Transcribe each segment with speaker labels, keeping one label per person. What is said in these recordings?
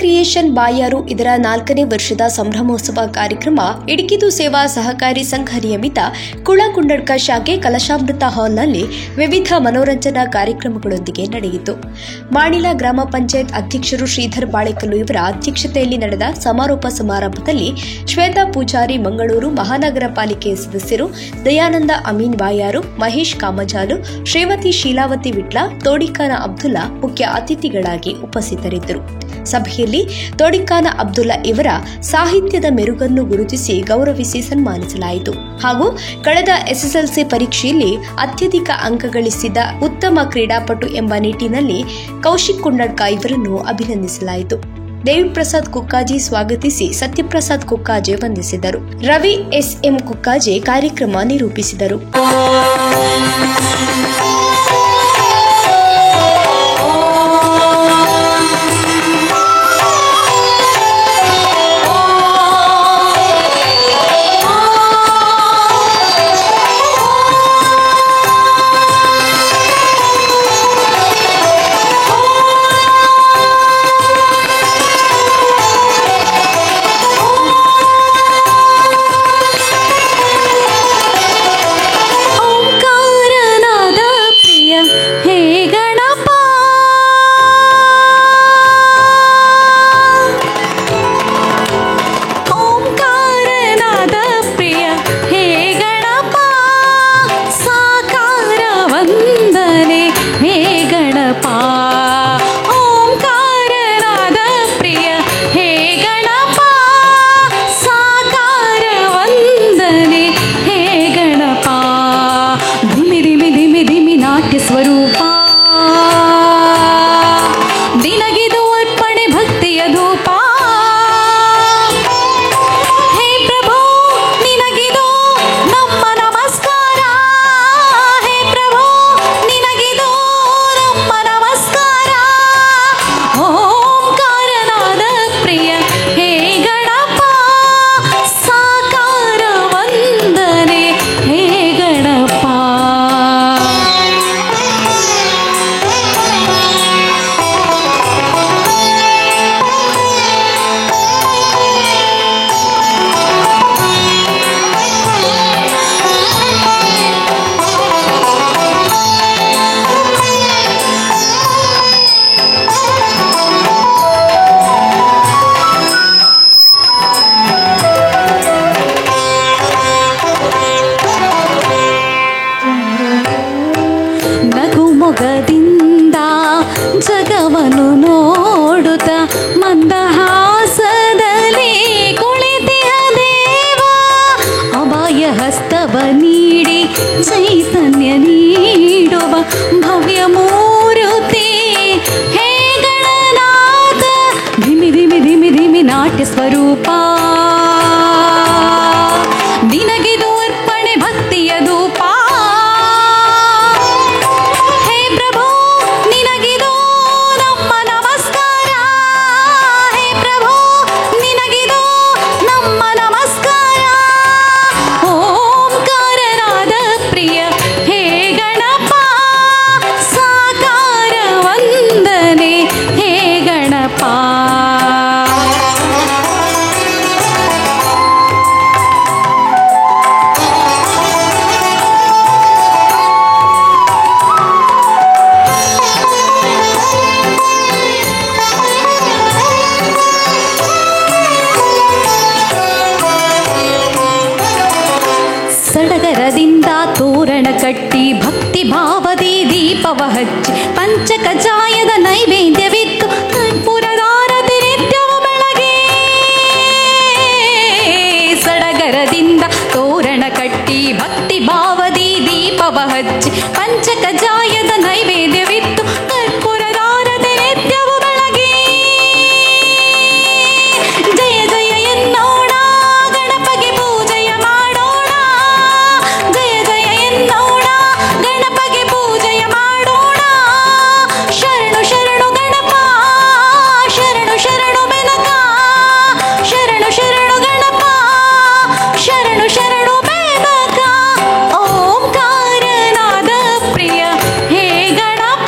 Speaker 1: Creation ಬಾಯಾರು ಇದರ 4ನೇ ವರ್ಷದ ಸಂಭ್ರಮೋತ್ಸವ ಕಾರ್ಯಕ್ರಮ ಇಡಕಿದು ಸೇವಾ ಸಹಕಾರಿ ಸಂಘ ನಿಯಮಿತ ಕುಳಕುಂಡಡ್ಕ ಶಾಖೆ ಕಲಶಾಮೃತ ಹಾಲ್ನಲ್ಲಿ ವಿವಿಧ ಮನೋರಂಜನಾ ಕಾರ್ಯಕ್ರಮಗಳೊಂದಿಗೆ ನಡೆಯಿತು. ಮಾಣಿಲ ಗ್ರಾಮ ಪಂಚಾಯತ್ ಅಧ್ಯಕ್ಷರು ಶ್ರೀಧರ್ ಬಾಳೆಕಲ್ಲು ಇವರ ಅಧ್ಯಕ್ಷತೆಯಲ್ಲಿ ನಡೆದ ಸಮಾರೋಪ ಸಮಾರಂಭದಲ್ಲಿ ಶ್ವೇತಾ ಪೂಜಾರಿ ಮಂಗಳೂರು ಮಹಾನಗರ ಪಾಲಿಕೆಯ ಸದಸ್ಯರು ದಯಾನಂದ ಅಮೀನ್ ಬಾಯಾರು, ಮಹೇಶ್ ಕಾಮಜಾಲು, ಶ್ರೀಮತಿ ಶೀಲಾವತಿ ವಿಟ್ಲ, ತೋಡಿಕಾನ ಅಬ್ದುಲ್ಲಾ ಮುಖ್ಯ ಅತಿಥಿಗಳಾಗಿ ಉಪಸ್ಥಿತರಿದ್ದರು. ಸಭೆಯಲ್ಲಿ ತೋಡಿಕಾನ ಅಬ್ದುಲ್ಲಾ ಇವರ ಸಾಹಿತ್ಯದ ಮೆರುಗನ್ನು ಗುರುತಿಸಿ ಗೌರವಿಸಿ ಸನ್ಮಾನಿಸಲಾಯಿತು. ಹಾಗೂ ಕಳೆದ ಎಸ್ಎಸ್ಎಲ್ಸಿ ಪರೀಕ್ಷೆಯಲ್ಲಿ ಅತ್ಯಧಿಕ ಅಂಕ ಗಳಿಸಿದ ಉತ್ತಮ ಕ್ರೀಡಾಪಟು ಎಂಬ ನಿಟ್ಟಿನಲ್ಲಿ ಕೌಶಿಕ್ ಕುಂಡಡ್ಕ ಇವರನ್ನು ಅಭಿನಂದಿಸಲಾಯಿತು. ದೇವಿ ಪ್ರಸಾದ್ ಕುಕ್ಕಾಜಿ ಸ್ವಾಗತಿಸಿ ಸತ್ಯಪ್ರಸಾದ್ ಕುಕ್ಕಾಜೆ ವಂದಿಸಿದರು. ರವಿ ಎಸ್ಎಂ ಕುಕ್ಕಾಜೆ ಕಾರ್ಯಕ್ರಮ ನಿರೂಪಿಸಿದರು.
Speaker 2: ಮೊಗದಿಂದ ಜಗವನ್ನು ನೋಡುತ್ತ ಮಂದಹಾಸದಲ್ಲಿ ಕುಳಿತಿಹ ದೇವ ಅಭಯ ಹಸ್ತವ ನೀಡಿ ಚೈತನ್ಯ ನೀಡುವ ಭವ್ಯ ಮೂರುತಿ ಹೇ ಗಣನಾಥ ಧಿಮಿ ಧಿಮಿ ಧಿಮಿ ಧಿಮಿ ನಾಟ್ಯ ಸ್ವರೂಪ ನಿನಗಿದು ಅರ್ಪಣೆ ಭಕ್ತಿಯ ಧೂಪ ಸಡಗರದಿಂದ ತೋರಣ ಕಟ್ಟಿ ಭಕ್ತಿ ಭಾವದಿ ದೀಪವ ಹಚ್ಚಿ ಪಂಚಕಜಾಯದ ನೈವೇದ್ಯವಿತ್ತು ಕರ್ಪೂರದಾರತಿ ನಿತ್ಯವ ಬೆಳಗ್ಗೆ ಸಡಗರದಿಂದ ತೋರಣ ಕಟ್ಟಿ ಭಕ್ತಿ ಭಾವದಿ ದೀಪವ ಹಚ್ಚಿ ಪಂಚಕಜಾಯದ ನೈವೇದ್ಯವಿತ್ತು ಕರ್ಪೂರದಾರತಿ ನಿತ್ಯವ ಬೆಳಗ್ಗೆ ಜಯ ಜಯ ಎನ್ನೋಣ ಗಣಪಗೆ ಪೂಜೆಯ ಮಾಡೋಣ ಜಯ ಜಯ ಎನ್ನೋಣ ಗಣಪಗೆ ಪೂಜೆಯ ಮಾಡೋಣ ಶರಣು ಶರಣು ಗಣಪ ಶರಣು ಶರಣು ಬೆನಕ ಶರಣು ಶರಣು ಗಣಪ ಶರಣು ಶರಣು ಬೆನಕ ಓಂಕಾರನಾದ ಪ್ರಿಯ ಹೇ ಗಣಪ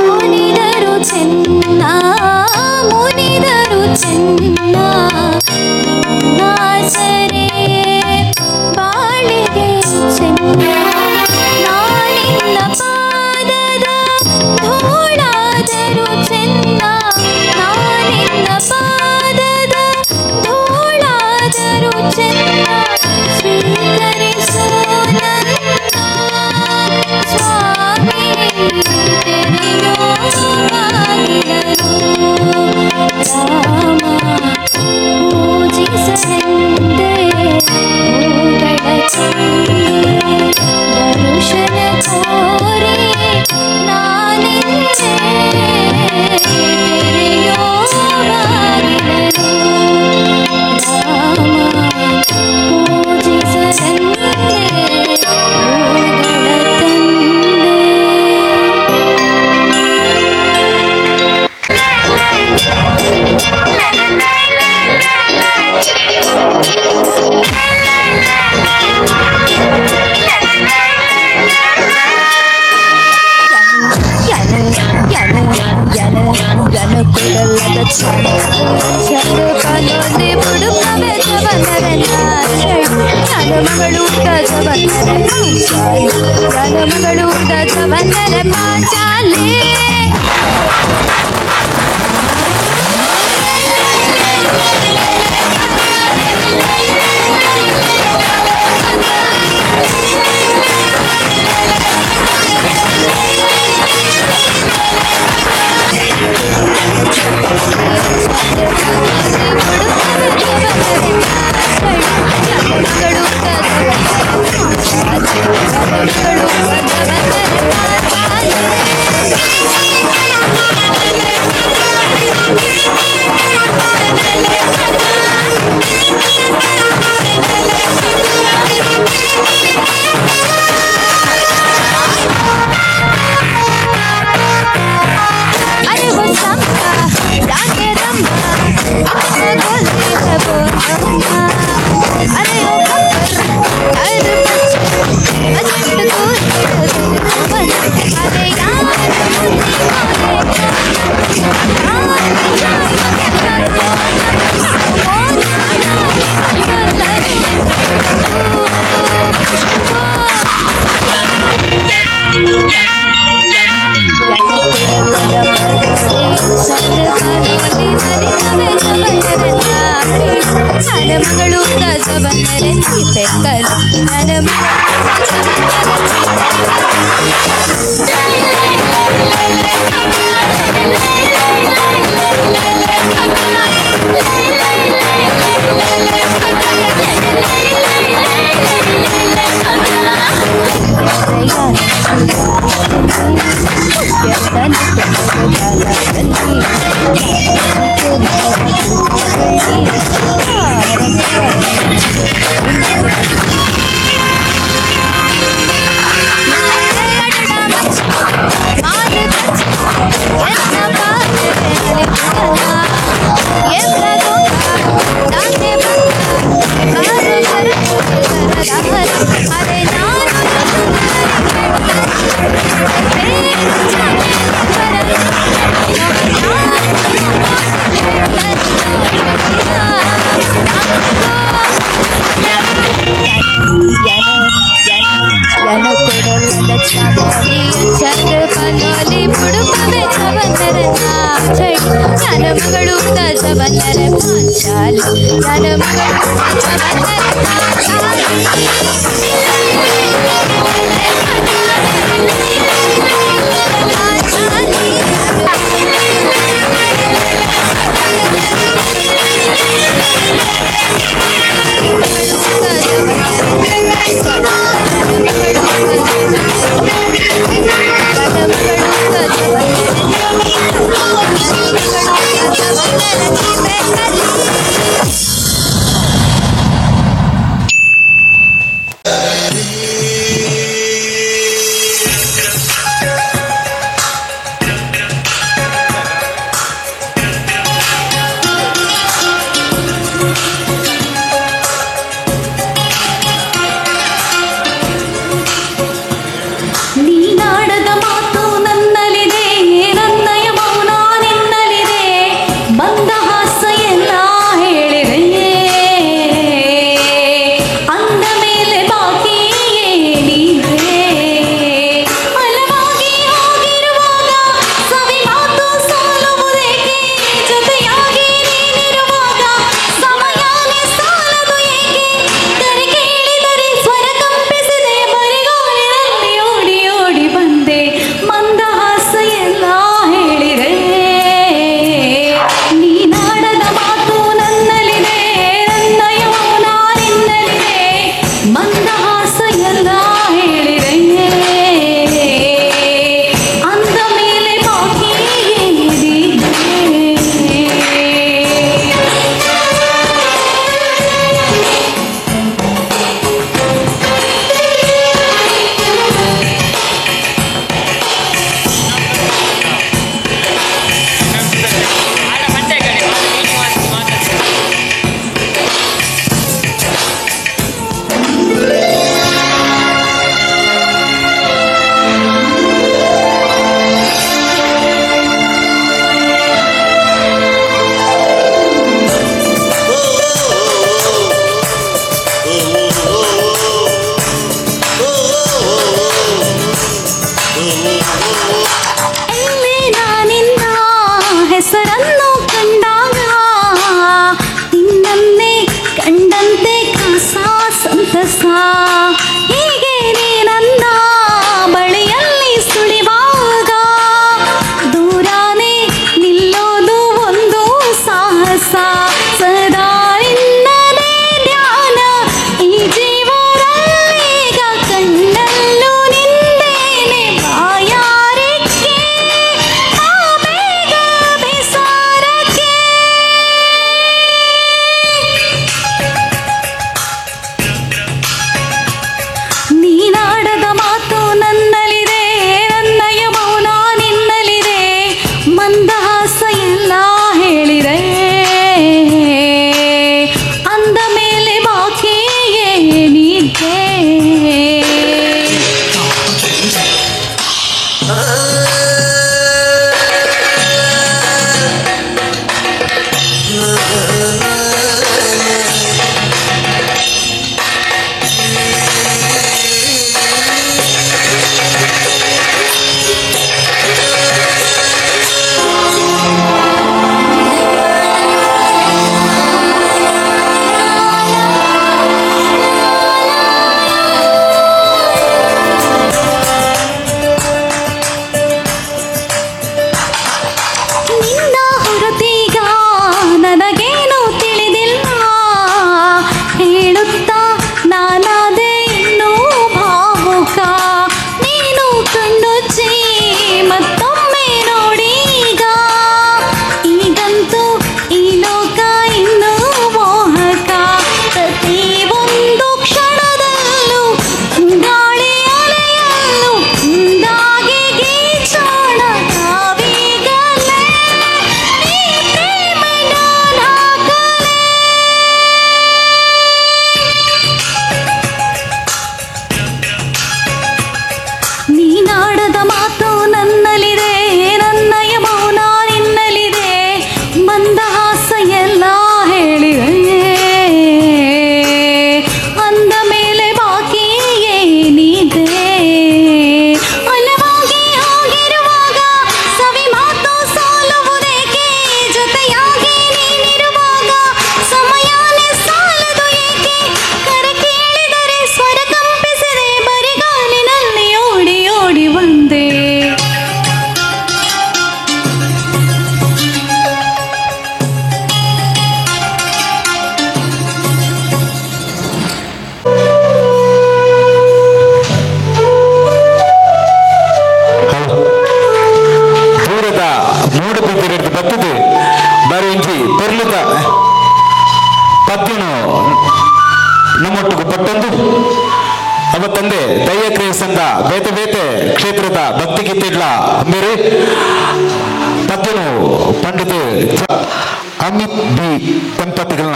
Speaker 2: ಮುನಿದರು ಚೆನ್ನ ಮುನಿದರು ಚೆನ್ನ ನಾಸರೆ ಬಾಳಿಗೆ ಚೆನ್ನ ನಾನಿನ್ನ ಪಾದದ ಧೂಳಾದರು ಚೆನ್ನ ನಾನಿನ್ನ ಪಾದದ ಧೂಳಾದರು ಚೆನ್ನ ಸ್ವೀಕರಿಸು ನನ್ನ ಸ್ವಾಮಿ ತೆರೆಯೋ ಬಾಗಿಲನು ರಾಮ ಪೂಜಿಸಲೆಂದೇ ಹೂಗಳ ಚೆಂದೆ ದರುಶನ ಕೋರಿ ನಾನಿಂದೆ ತೆರೆಯೋ ಬಾಗಿಲನು ರಾಮ ಪೂಜಿಸಲೆಂದೇ ಹೂಗಳ ತಂದೆ. ಮಗಳು ಗಜವನ್ನರ ಪಾಂಚಾಲಿ ಮಗಳು ಗಜವನ್ನರೆ ಬೆಕ್ಕಲು ನನ್ನ ಮಗಳು ಗಜವನ್ನರ ಪಾಂಚಾಲಿ ನನ್ನ ಮಗಳು
Speaker 3: ಮಾತು ನನ್ನಲ್ಲಿದೆ, ನನ್ನಯ ಮೌನ ನಿನ್ನಲ್ಲಿದೆ, ಮಂದಹಾಸ ಎಲ್ಲ ಹೇಳಿದೆ, ಅಂದ ಮೇಲೆ ಬಾಕಿ ಏನಿದೆ? ಅಲವಾಗಿ ಹೋಗಿರುವಾಗ ಸವಿ ಮಾತು ಸೋಲುವುದೇಕೆ? ಜೊತೆಯಾಗಿ ನೀನಿರುವಾಗ ಸಮಯನೇ ಸಾಲದು ಏಕೆ? ಕರೆ ಕೇಳಿದರೆ ಸ್ವರ ಕಂಪಿಸಿದೆ, ಬರಿಗಾಲಿನಲ್ಲಿ ಓಡಿ ಓಡಿ ಬಂದೆ, ಮಂದಹಾಸ ಎಲ್ಲ ಹೇಳಿದೆ. ನೀನಾಡದ ಮಾತು ನನ್ನಲ್ಲಿದೆ, ನನ್ನಯ ಮೌನ ನಿನ್ನಲ್ಲಿದೆ, ಮಂದಹಾಸ ಎಲ್ಲ ಹೇಳಿದೆ, ಅಂದ ಮೇಲೆ ಬಾಕಿ ಏನಿದೆ? ಎಲ್ಲಿ ನಾನಿನ್ನ ಹೆಸರನ್ನು ಕಂಡಾಗ ನಿನ್ನನ್ನೇ ಕಂಡಂತೆ ಕಸ ಸಂತಸ, ಹೀಗೆ ನೀ ನನ್ನ ಬಳಿಯಲ್ಲಿ ಸುಳಿವಾಗ ದೂರಾನೇ ನಿಲ್ಲೋದು ಒಂದು ಸಾಹಸ. ಸದಾ ನಿನ್ನದೇ ಧ್ಯಾನ ಈ ಜೀವನಲ್ಲೀಗ, ಕಣ್ಣಲ್ಲೂ ನಿಂದೇನೆ ಬಾಯಾರಿಕೆ, ಆ ಬೇಗ ಬೇಸಾರಕ್ಕೆ. ನೀನಾಡದ ಮಾತು ನನ್ನಲ್ಲಿದೆ, ನನ್ನಯ ಮೌನ ನಿನ್ನಲ್ಲಿದೆ, ಮಂದಹಾಸ ಎಲ್ಲ ಹೇಳಿದೆ, ಅಂದ ಮೇಲೆ ಬಾಕಿ ಏನಿದೆ? ನಿನ್ನ ಹೊರತೀಗ ನನಗೇನು ತಿಳಿದಿಲ್ಲ, ಹೇಳುತ್ತಾ ನಾನಾದೆ ಇನ್ನೂ ಭಾವುಕ. ನೀನು ಕಣ್ಣುಚ್ಚಿ ಮತ್ತೊಮ್ಮೆ ನೋಡೀಗ, ಈಗಂತೂ ಈ ಲೋಕ ಇನ್ನೂ ಮೋಹಕ. ಪ್ರತಿ ಒಂದು ಕ್ಷಣದಲ್ಲೂ ಗಾಳಿ ಅಲೆಯಲ್ಲೂ ಒಂದಾಗಿ ಗೀಚೋಣ ನಾವೀಗಲೇ, ಈ ಪ್ರೇಮದ ನಾಗಲೇ. ನೀನಾಡದ ಮಾತು ನನ್ನಲ್ಲಿದೆ, ನನ್ನಯ ಮೌನ ನಿನ್ನಲ್ಲಿದೆ, ಮಂದಹಾಸ ಎಲ್ಲ ಹೇಳಿದೆ, ಅಂದ ಮೇಲೆ ಬಾಕಿ ಏನಿದೆ? ಅಲವಾಗಿ ಹೋಗಿರುವಾಗ ಸವಿ ಮಾತು ಸೋಲುವುದೇಕೆ? ಜೊತೆಯಾಗಿ ನೀನಿರುವಾಗ ಸಮಯನೇ ಸಾಲದು ಏಕೆ? ಕರೆ ಕೇಳಿದರೆ ಸ್ವರ ಕಂಪಿಸಿದೆ, ಬರಿಗಾಲಿನಲ್ಲಿ ಓಡಿ ಓಡಿ ಬಂದೆ.
Speaker 4: ದೂರದ ಮೂಡು ಬಿದ್ದಿರೋದು ಬರ್ತದೆ ಬರಿಂಜಿ ಪೊರ್ಲುದ ಪದ್ಯನು ನಮ್ಮೊಟ್ಟಿಗೆ ಪಟ್ಟೊಂದು ಅವತ್ತಂದೆ ದಯ್ಯ ಕ್ರಿಯಸಂದ ಬೇತೆ ಬೇತೆ ಕ್ಷೇತ್ರದ ಭಕ್ತಿಗೀತಿಡ್ಲ ಮೇರೆ ಪದ್ಯನು ಪಂಡಿತ ಅಮಿತ್ ಬಿ ದಂಪತಿಗಳ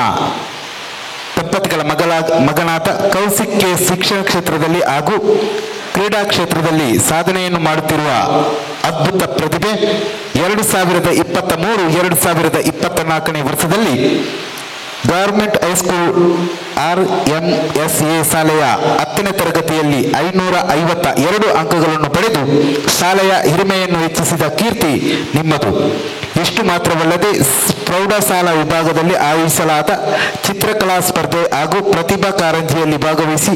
Speaker 4: ಮಗನಾದ ಕೌಶಿಕ್ ಕೆ ಶಿಕ್ಷಣ ಕ್ಷೇತ್ರದಲ್ಲಿ ಹಾಗೂ ಕ್ರೀಡಾ ಕ್ಷೇತ್ರದಲ್ಲಿ ಸಾಧನೆಯನ್ನು ಮಾಡುತ್ತಿರುವ ಅದ್ಭುತ ಪ್ರತಿಭೆ 2023-2024 ವರ್ಷದಲ್ಲಿ ಗವರ್ಮೆಂಟ್ ಹೈಸ್ಕೂಲ್ RMSA ಶಾಲೆಯ 10ನೇ ತರಗತಿಯಲ್ಲಿ 552 ಅಂಕಗಳನ್ನು ಪಡೆದು ಶಾಲೆಯ ಹಿರಿಮೆಯನ್ನು ಹೆಚ್ಚಿಸಿದ ಕೀರ್ತಿ ನಿಮ್ಮದು. ಇಷ್ಟು ಮಾತ್ರವಲ್ಲದೆ ಪ್ರೌಢಶಾಲಾ ವಿಭಾಗದಲ್ಲಿ ಆಯೋಜಿಸಲಾದ ಚಿತ್ರಕಲಾ ಸ್ಪರ್ಧೆ ಹಾಗೂ ಪ್ರತಿಭಾ ಕಾರಂಜಿಯಲ್ಲಿ ಭಾಗವಹಿಸಿ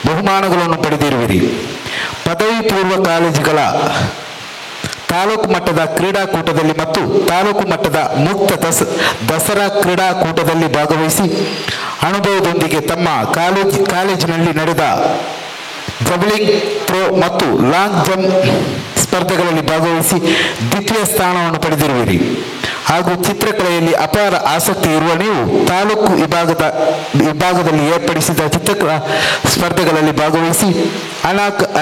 Speaker 4: ಬಹುಮಾನಗಳನ್ನು ಪಡೆದಿರುವಿರಿ. ಪದವಿ ಪೂರ್ವ ಕಾಲೇಜುಗಳ ತಾಲೂಕು ಮಟ್ಟದ ಕ್ರೀಡಾಕೂಟದಲ್ಲಿ ಮತ್ತು ತಾಲೂಕು ಮಟ್ಟದ ಮುಕ್ತ ದಸರಾ ಕ್ರೀಡಾಕೂಟದಲ್ಲಿ ಭಾಗವಹಿಸಿ ಅನುಭವದೊಂದಿಗೆ ತಮ್ಮ ಕಾಲೇಜಿನಲ್ಲಿ ನಡೆದ ಜಬಲಿಂಗ್ ಥ್ರೋ ಮತ್ತು ಲಾಂಗ್ ಜಂಪ್ ಸ್ಪರ್ಧೆಗಳಲ್ಲಿ ಭಾಗವಹಿಸಿ ದ್ವಿತೀಯ ಸ್ಥಾನವನ್ನು ಪಡೆದಿರುವಿರಿ. ಹಾಗೂ ಚಿತ್ರಕಲೆಯಲ್ಲಿ ಅಪಾರ ಆಸಕ್ತಿ ಇರುವ ನೀವು ತಾಲೂಕು ವಿಭಾಗದಲ್ಲಿ ಏರ್ಪಡಿಸಿದ ಚಿತ್ರಕಲಾ ಸ್ಪರ್ಧೆಗಳಲ್ಲಿ ಭಾಗವಹಿಸಿ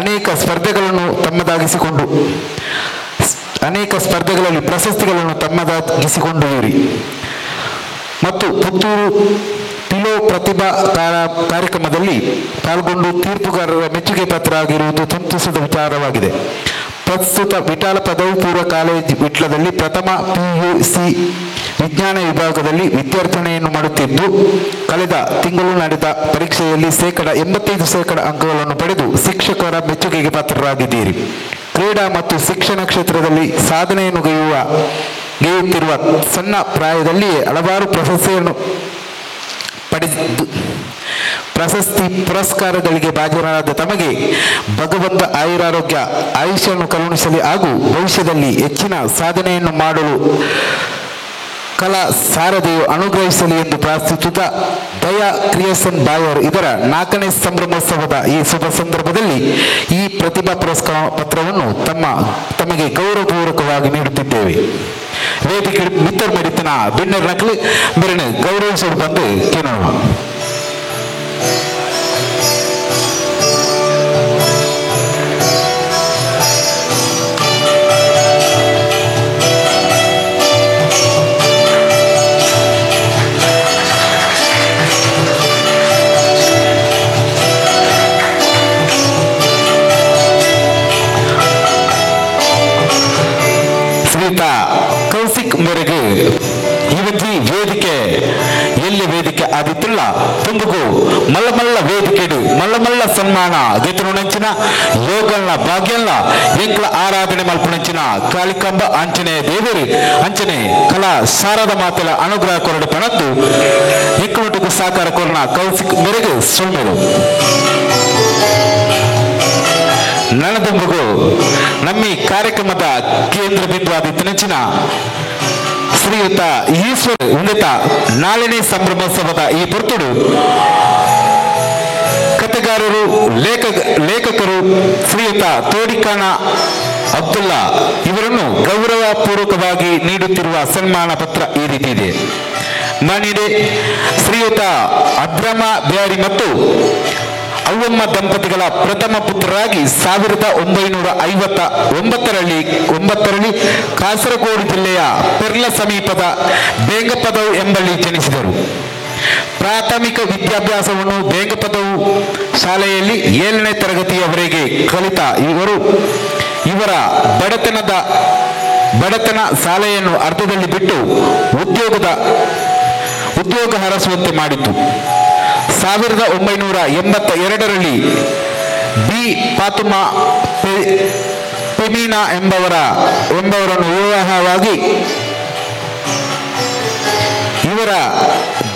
Speaker 4: ಅನೇಕ ಸ್ಪರ್ಧೆಗಳಲ್ಲಿ ಪ್ರಶಸ್ತಿಗಳನ್ನು ತಮ್ಮದಾಗಿಸಿಕೊಂಡಿರುವಿರಿ. ಮತ್ತು ಪುತ್ತೂರು ಪಿಲೋ ಪ್ರತಿಭಾ ಕಾರ್ಯಕ್ರಮದಲ್ಲಿ ಪಾಲ್ಗೊಂಡು ತೀರ್ಪುಗಾರರ ಮೆಚ್ಚುಗೆ ಪಾತ್ರ ಆಗಿರುವುದು ಸಂತಸದ ವಿಚಾರವಾಗಿದೆ. ಪ್ರಸ್ತುತ ವಿಠಲ ಪದವಿ ಪೂರ್ವ ಕಾಲೇಜು ವಿಟ್ಲದಲ್ಲಿ ಪ್ರಥಮ PUC ವಿಜ್ಞಾನ ವಿಭಾಗದಲ್ಲಿ ವಿದ್ಯಾರ್ಥಿನಿಯನ್ನು ಮಾಡುತ್ತಿದ್ದು, ಕಳೆದ ತಿಂಗಳು ನಡೆದ ಪರೀಕ್ಷೆಯಲ್ಲಿ 85% ಅಂಕಗಳನ್ನು ಪಡೆದು ಶಿಕ್ಷಕರ ಮೆಚ್ಚುಗೆಗೆ ಪಾತ್ರರಾಗಿದ್ದೀರಿ. ಕ್ರೀಡಾ ಮತ್ತು ಶಿಕ್ಷಣ ಕ್ಷೇತ್ರದಲ್ಲಿ ಸಾಧನೆಯನ್ನು ಗೈಯುತ್ತಿರುವ ಸಣ್ಣ ಪ್ರಾಯದಲ್ಲಿಯೇ ಹಲವಾರು ಪ್ರಶಸ್ತಿ ಪುರಸ್ಕಾರಗಳಿಗೆ ಭಾಜನರಾದ ತಮಗೆ ಭಗವಂತ ಆಯುರಾರೋಗ್ಯ ಆಯುಷ್ಯನ್ನು ಕರುಣಿಸಲಿ ಹಾಗೂ ಭವಿಷ್ಯದಲ್ಲಿ ಹೆಚ್ಚಿನ ಸಾಧನೆಯನ್ನು ಮಾಡಲು ಕಲಾ ಸಾರಥಿಯು ಅನುಗ್ರಹಿಸಲಿ ಎಂದು ಪ್ರಾರ್ಥಿಸುತ್ತಾ ದಯಾ ಕ್ರಿಯೇಷನ್ ಬಾಯರ್ ಇದರ 4ನೇ ಸಂಭ್ರಮೋತ್ಸವದ ಈ ಶುಭ ಸಂದರ್ಭದಲ್ಲಿ ಈ ಪ್ರತಿಭಾ ಪುರಸ್ಕಾರ ಪತ್ರವನ್ನು ತಮಗೆ ಗೌರವಪೂರ್ವಕವಾಗಿ ನೀಡುತ್ತಿದ್ದೇವೆ. ವೇದಿಕೆ ಮಿತ್ರ ಮೆಡಿತನ ಬಿನ್ನರ್ ನಕಲಿ ಮೇರಿನ ಗೌರವಿಸಲು ಬಂದು ಕೇಳೋಣ. ಕೌಶಿಕ್ ಮೇರೆಗೆ ಇವತ್ತಿ ವೇದಿಕೆ ಎಲ್ಲಿ ವೇದಿಕೆ ಆದಿತ್ತಿಲ್ಲ ತುಂಬಗೂ ಮಲ್ಲಮಲ್ಲ ವೇದಿಕೆಡು ಮಲ್ಲಮಲ್ಲ ಸನ್ಮಾನ ಗೆತನು ನಂಚಿನ ಯೋಗಲ್ನ ಭಾಗ್ಯಲ್ಲ ಎಂಕ್ಲ ಆರಾಧನೆ ಮಲ್ಪುನಂಚಿನ ಕಾಳಿಕಂಬ ಆಂಜನೇಯ ದೇವರು ಅಂಚನೆ ಕಲಾ ಶಾರದ ಮಾತೆಲ ಅನುಗ್ರಹ ಕೊರಡು ಪಣದ್ದು ಇಕ್ಕಮಟುಕು ಸಾಕಾರ ಕೊರನ ಕೌಶಿಕ್ ಮೇರೆಗೆ ಸೊಮ್ಮೆರು ನನ್ನದೊಂದಿಗೂ ನಮ್ಮ ಈ ಕಾರ್ಯಕ್ರಮದ ಕೇಂದ್ರ ಬಿಂದು ಆದಿತ್ತಿನಂಚಿನ ಶ್ರೀಯುತ ಈಶ್ವರ ಉನ್ನತ 4ನೇ ಸಂಭ್ರಮೋತ್ಸವದ ಈ ಪುರ್ತುಡು ಕಥೆಗಾರರು ಲೇಖಕರು ಶ್ರೀಯುತ ತೋಡಿಕಾಣ ಅಬ್ದುಲ್ಲಾ ಇವರನ್ನು ಗೌರವಪೂರ್ವಕವಾಗಿ ನೀಡುತ್ತಿರುವ ಸನ್ಮಾನ ಪತ್ರ ಈ ರೀತಿ ಇದೆ. ಮಾನ್ಯರೇ, ಶ್ರೀಯುತ ಅಬ್ರಮ ಬ್ಯಾರಿ ಮತ್ತು ಅವ್ವಮ್ಮ ದಂಪತಿಗಳ ಪ್ರಥಮ ಪುತ್ರರಾಗಿ 1959ರಲ್ಲಿ ಕಾಸರಗೋಡು ಜಿಲ್ಲೆಯ ಪೆರ್ಲ ಸಮೀಪದ ಬೇಂಗಪದವು ಎಂಬಲ್ಲಿ ಜನಿಸಿದರು. ಪ್ರಾಥಮಿಕ ವಿದ್ಯಾಭ್ಯಾಸವನ್ನು ಬೇಂಗಪದವು ಶಾಲೆಯಲ್ಲಿ 7ನೇ ತರಗತಿಯವರೆಗೆ ಕಲಿತ ಇವರ ಬಡತನ ಶಾಲೆಯನ್ನು ಅರ್ಧದಲ್ಲಿ ಬಿಟ್ಟು ಉದ್ಯೋಗ ಹರಸುವಂತೆ ಮಾಡಿತು. 1982ರಲ್ಲಿ ಬಿ ಫಾತುಮಾ ಪೆಮೀನಾ ಎಂಬವರನ್ನು ವಿವಾಹವಾಗಿ ಇವರ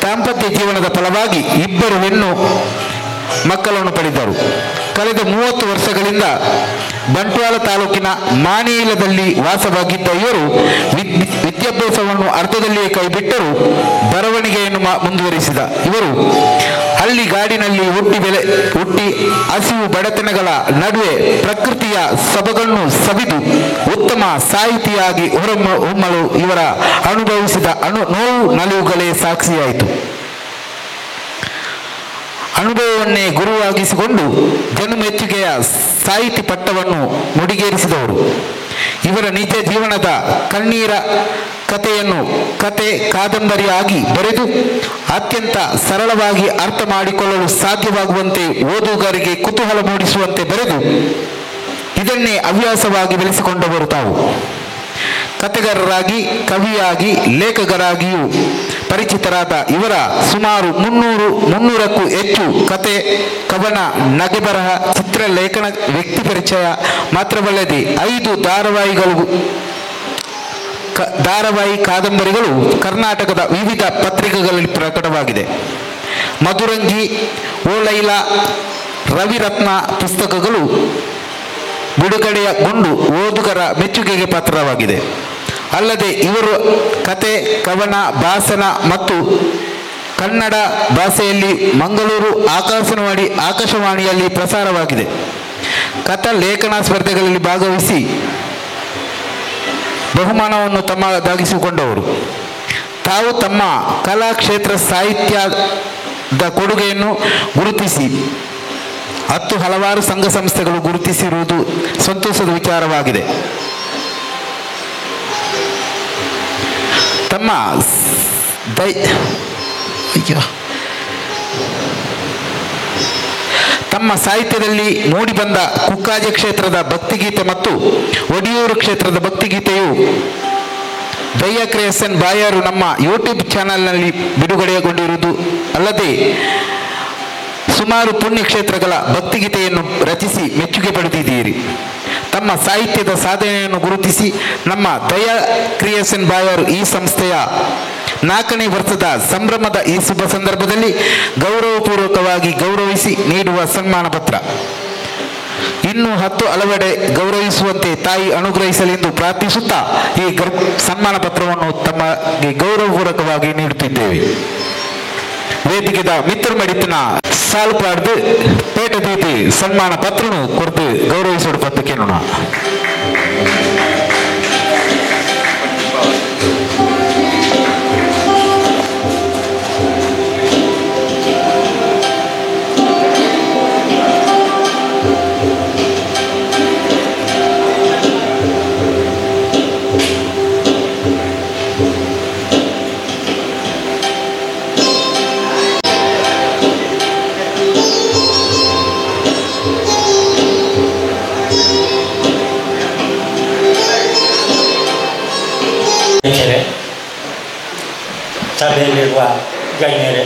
Speaker 4: ದಾಂಪತ್ಯ ಜೀವನದ ಫಲವಾಗಿ 2 ಹೆಣ್ಣು ಮಕ್ಕಳನ್ನು ಪಡೆದರು. ಕಳೆದ 30 ವರ್ಷಗಳಿಂದ ಬಂಟ್ವಾಳ ತಾಲೂಕಿನ ಮಾಣಿಲದಲ್ಲಿ ವಾಸವಾಗಿದ್ದ ಇವರು ವಿದ್ಯಾಭ್ಯಾಸವನ್ನು ಅರ್ಧದಲ್ಲಿಯೇ ಕೈಬಿಟ್ಟರು ಬರವಣಿಗೆಯನ್ನು ಮುಂದುವರಿಸಿದ ಇವರು ಹಳ್ಳಿಗಾಡಿನಲ್ಲಿ ಹುಟ್ಟಿ ಹಸಿವು ಬಡತನಗಳ ನಡುವೆ ಪ್ರಕೃತಿಯ ಸೊಬಗನ್ನು ಸವಿದು ಉತ್ತಮ ಸಾಹಿತಿಯಾಗಿ ಹೊಮ್ಮಲು ಇವರ ಅನುಭವಿಸಿದ ನೋವು ನಲಿವುಗಳೇ ಸಾಕ್ಷಿಯಾಯಿತು. ಅನುಭವವನ್ನೇ ಗುರುವಾಗಿಸಿಕೊಂಡು ಜನಮೆಚ್ಚುಗೆಯ ಸಾಹಿತಿ ಪಟ್ಟವನ್ನು ಮುಡಿಗೇರಿಸಿದವರು. ಇವರ ನಿಜ ಜೀವನದ ಕತೆ ಕಾದಂಬರಿಯಾಗಿ ಬರೆದು ಅತ್ಯಂತ ಸರಳವಾಗಿ ಅರ್ಥ ಮಾಡಿಕೊಳ್ಳಲು ಸಾಧ್ಯವಾಗುವಂತೆ ಓದುಗರಿಗೆ ಕುತೂಹಲ ಮೂಡಿಸುವಂತೆ ಬರೆದು ಇದನ್ನೇ ಹವ್ಯಾಸವಾಗಿ ಬೆಳೆಸಿಕೊಂಡವರು ತಾವು. ಕತೆಗಾರರಾಗಿ, ಕವಿಯಾಗಿ, ಲೇಖಕರಾಗಿಯೂ ಪರಿಚಿತರಾದ ಇವರ ಸುಮಾರು 300ಕ್ಕೂ ಹೆಚ್ಚು ಕತೆ, ಕವನ, ನಗೆಬರಹ, ಚಿತ್ರಲೇಖನ, ವ್ಯಕ್ತಿ ಪರಿಚಯ ಮಾತ್ರವಲ್ಲದೆ 5 ಧಾರಾವಾಹಿ ಕಾದಂಬರಿಗಳು ಕರ್ನಾಟಕದ ವಿವಿಧ ಪತ್ರಿಕೆಗಳಲ್ಲಿ ಪ್ರಕಟವಾಗಿದೆ. ಮಧುರಂಗಿ, ಓಲೈಲಾ, ರವಿರತ್ನ ಪುಸ್ತಕಗಳು ಬಿಡುಗಡೆಗೊಂಡು ಓದುಗರ ಮೆಚ್ಚುಗೆಗೆ ಪಾತ್ರವಾಗಿದೆ. ಅಲ್ಲದೆ ಇವರು ಕತೆ, ಕವನ, ಭಾಷಣ ಮತ್ತು ಕನ್ನಡ ಭಾಷೆಯಲ್ಲಿ ಮಂಗಳೂರು ಆಕಾಶವಾಣಿಯಲ್ಲಿ ಪ್ರಸಾರವಾಗಿದೆ. ಕಥಾ ಲೇಖನ ಸ್ಪರ್ಧೆಗಳಲ್ಲಿ ಭಾಗವಹಿಸಿ ಬಹುಮಾನವನ್ನು ತಮ್ಮದಾಗಿಸಿಕೊಂಡವರು. ತಾವು ತಮ್ಮ ಕಲಾಕ್ಷೇತ್ರ ಸಾಹಿತ್ಯದ ಕೊಡುಗೆಯನ್ನು ಗುರುತಿಸಿ ಹಲವಾರು ಸಂಘ ಸಂಸ್ಥೆಗಳು ಗುರುತಿಸಿರುವುದು ಸಂತೋಷದ ವಿಚಾರವಾಗಿದೆ. ತಮ್ಮ ಸಾಹಿತ್ಯದಲ್ಲಿ ಮೂಡಿಬಂದ ಕುಕ್ಕಾಜ ಕ್ಷೇತ್ರದ ಭಕ್ತಿಗೀತೆ ಮತ್ತು ಒಡಿಯೂರು ಕ್ಷೇತ್ರದ ಭಕ್ತಿಗೀತೆಯು ದಯ್ಯ ಕ್ರಿಯೇಷನ್ ಬಾಯಾರು ನಮ್ಮ ಯೂಟ್ಯೂಬ್ ಚಾನೆಲ್ನಲ್ಲಿ ಬಿಡುಗಡೆಗೊಂಡಿರುವುದು ಅಲ್ಲದೆ ಸುಮಾರು ಪುಣ್ಯಕ್ಷೇತ್ರಗಳ ಭಕ್ತಿಗೀತೆಯನ್ನು ರಚಿಸಿ ಮೆಚ್ಚುಗೆ ಪಡೆದಿದ್ದೀರಿ. ತಮ್ಮ ಸಾಹಿತ್ಯದ ಸಾಧನೆಯನ್ನು ಗುರುತಿಸಿ ನಮ್ಮ ದಯಾ ಕ್ರಿಯೇಷನ್ ಬಾಯಾರು ಈ ಸಂಸ್ಥೆಯ 4ನೇ ವರ್ಷದ ಸಂಭ್ರಮದ ಈ ಶುಭ ಸಂದರ್ಭದಲ್ಲಿ ಗೌರವಪೂರ್ವಕವಾಗಿ ಗೌರವಿಸಿ ನೀಡುವ ಸನ್ಮಾನ ಪತ್ರ. ಇನ್ನೂ 10 ಹಲವೆಡೆ ಗೌರವಿಸುವಂತೆ ತಾಯಿ ಅನುಗ್ರಹಿಸಲೆಂದು ಪ್ರಾರ್ಥಿಸುತ್ತಾ ಈ ಸನ್ಮಾನ ಪತ್ರವನ್ನು ತಮಗೆ ಗೌರವಪೂರ್ವಕವಾಗಿ ನೀಡುತ್ತಿದ್ದೇವೆ. ವೇದಿಕೆದ ಮಿತ್ರ ಮಡಿತನ ಸಾಲು ಪಾಡ್ದು ಪೇಟ ದೀತಿ ಸನ್ಮಾನ ಪತ್ರನು ಕೊಡ್ದು ಗೌರವಿಸೋಡು ಪತ್ರಕ್ಕೆ ನೋಡ.
Speaker 5: ಸಭೆಯಲ್ಲಿರುವ ಗಣ್ಯರೇ,